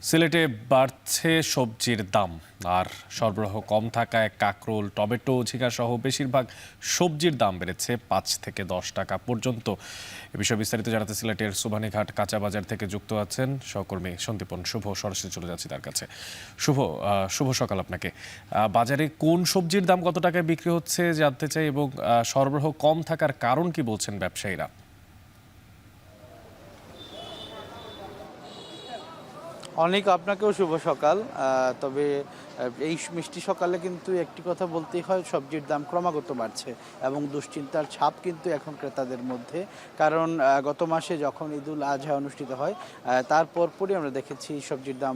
সিলেটে বাড়ছে সবজির দাম আর সরবরাহ কম থাকায় কাঁকরোল, টমেটো, ঝিঙা সহ বেশিরভাগ সবজির দাম বেড়েছে ৫ থেকে ১০ টাকা পর্যন্ত। এ বিষয়ে বিস্তারিত জানাতে সিলেটের সুবানীঘাট কাঁচা বাজার থেকে যুক্ত আছেন সহকর্মী সন্দীপন শুভ। সরাসরি চলে যাচ্ছি তার কাছে। শুভ সকাল আপনাকে। বাজারে কোন সবজির দাম কত টাকায় বিক্রি হচ্ছে জানতে চাই, এবং সরবরাহ কম থাকার কারণ কি বলছেন ব্যবসায়ীরা? অনেক আপনাকেও শুভ সকাল। তবে এই মিষ্টি সকালে কিন্তু একটি কথা বলতেই হয়, সবজির দাম ক্রমাগত বাড়ছে এবং দুশ্চিন্তার ছাপ কিন্তু এখন ক্রেতাদের মধ্যে। কারণ গত মাসে যখন ঈদুল আজহা অনুষ্ঠিত হয় তার পরপরই আমরা দেখেছি সবজির দাম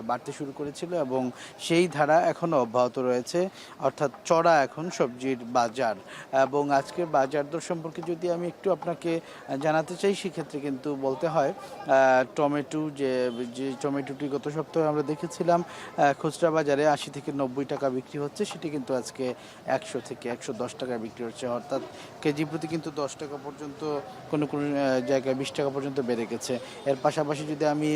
বাড়তে শুরু করেছিল এবং সেই ধারা এখনও অব্যাহত রয়েছে, অর্থাৎ চড়া এখন সবজির বাজার। এবং আজকের বাজার দর সম্পর্কে যদি আমি একটু আপনাকে জানাতে চাই, সেক্ষেত্রে কিন্তু বলতে হয় টমেটো যে টমেটোটি গত সপ্তাহে আমরা দেখেছিলাম খুচরা বাজারে ৮০ থেকে ৯০ টাকা বিক্রি হচ্ছে, সেটি কিন্তু আজকে ১০০ থেকে ১১০ টাকায় বিক্রি হচ্ছে, অর্থাৎ কেজি প্রতি কিন্তু ১০ টাকা পর্যন্ত, কোনো কোনো জায়গায় ২০ টাকা পর্যন্ত বেড়ে গেছে। এর পাশাপাশি যদি আমি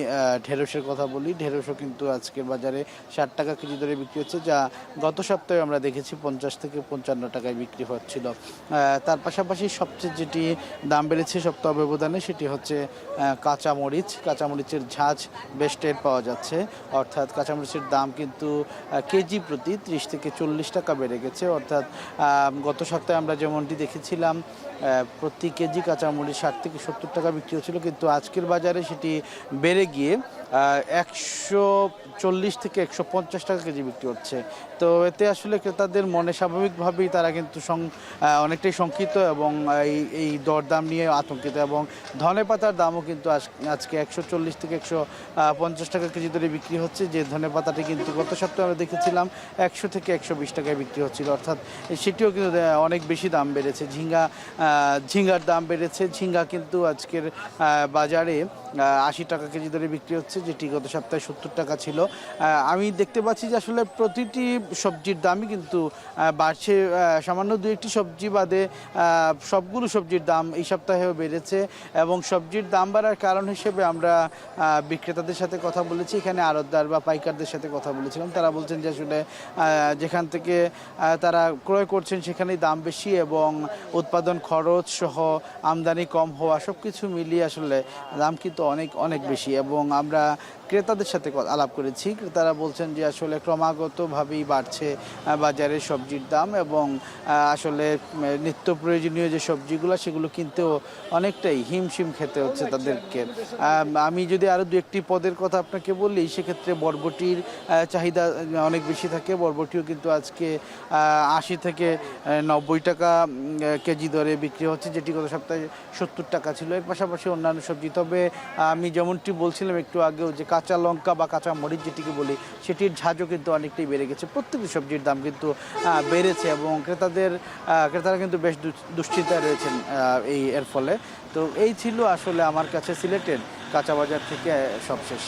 ঢেঁড়সের কথা বলি, ঢেঁড়সও কিন্তু আজকের বাজারে ৬০ টাকা কেজি দরে বিক্রি হচ্ছে, যা গত সপ্তাহে আমরা দেখেছি ৫০ থেকে ৫৫ টাকায় বিক্রি হচ্ছিল। তার পাশাপাশি সবচেয়ে যেটি দাম বেড়েছে সপ্তাহ ব্যবধানে, সেটি হচ্ছে কাঁচামরিচের ঝাঁজ বেশ টের পাওয়া যাচ্ছে, অর্থাৎ কাঁচামরিচের দাম কিন্তু কেজি প্রতি ৩০ থেকে ৪০ টাকা বেড়ে গেছে। অর্থাৎ গত সপ্তাহে আমরা যেমনটি দেখেছিলাম প্রতি কেজি কাঁচামরিচ ৬০ থেকে ৭০ টাকা বিক্রি হচ্ছিল, কিন্তু আজকের বাজারে সেটি বেড়ে গিয়ে ১৪০ থেকে ১৫০ টাকা কেজি বিক্রি হচ্ছে। তো এতে আসলে ক্রেতাদের মনে স্বাভাবিকভাবেই তারা কিন্তু অনেকটাই শঙ্কিত এবং এই দরদাম নিয়ে আতঙ্কিত। এবং ধনেপাতার দামও কিন্তু আজকে ১৪০ থেকে ১৫০ টাকা কেজি দরে বিক্রি হচ্ছে, যে ধনেপাতাটি কিন্তু গত সপ্তাহে আমরা দেখেছিলাম ১০০ থেকে ১২০ টাকায় বিক্রি হচ্ছিল, অর্থাৎ সেটিও কিন্তু অনেক বেশি দাম বেড়েছে। ঝিঙ্গার দাম বেড়েছে, ঝিঙ্গা কিন্তু আজকের বাজারে ৮০ টাকা কেজি দরে বিক্রি হচ্ছে, যেটি গত সপ্তাহে ৭০ টাকা ছিল। আমি দেখতে পাচ্ছি যে আসলে প্রতিটি সবজির দামই কিন্তু বাড়ছে, সামান্য দু একটি সবজি বাদে সবগুলো সবজির দাম এই সপ্তাহেও বেড়েছে। এবং সবজির দাম বাড়ার কারণ হিসেবে আমরা বিক্রেতাদের সাথে কথা বলেছি, এখানে আড়তদার বা পাইকারদের সাথে কথা বলেছিলাম। তারা বলছেন যে আসলে যেখান থেকে তারা ক্রয় করছেন সেখানেই দাম বেশি এবং উৎপাদন খরচ সহ আমদানি কম হওয়া সব কিছু মিলিয়ে আসলে দাম কিন্তু অনেক অনেক বেশি। এবং আমরা ক্রেতাদের সাথে আলাপ করেছি, ক্রেতারা বলছেন যে আসলে ক্রমাগতভাবেই বাড়ছে বাজারে সবজির দাম এবং আসলে নিত্য প্রয়োজনীয় যে সবজিগুলো সেগুলো কিনতেও অনেকটাই হিমশিম খেতে হচ্ছে তাদেরকে। আমি যদি আরও দু একটি পদের কথা আপনাকে বলি, সেক্ষেত্রে বরবটির চাহিদা অনেক বেশি থাকে। বরবটিও কিন্তু আজকে ৮০ থেকে ৯০ টাকা কেজি দরে বিক্রি হচ্ছে, যেটি গত সপ্তাহে ৭০ টাকা ছিল। এর পাশাপাশি অন্যান্য সবজি, তবে আমি যেমনটি বলছিলাম একটু আগেও যে কাঁচা লঙ্কা বা কাঁচা মরিচ যেটিকে বলি, সেটির ঝাঁজও কিন্তু অনেকটাই বেড়ে গেছে। প্রত্যেকটি সবজির দাম কিন্তু বেড়েছে এবং ক্রেতারা কিন্তু বেশ দুশ্চিন্তায় রয়েছেন এর ফলে। তো এই ছিল আসলে আমার কাছে সিলেটের কাঁচা বাজার থেকে সবশেষ।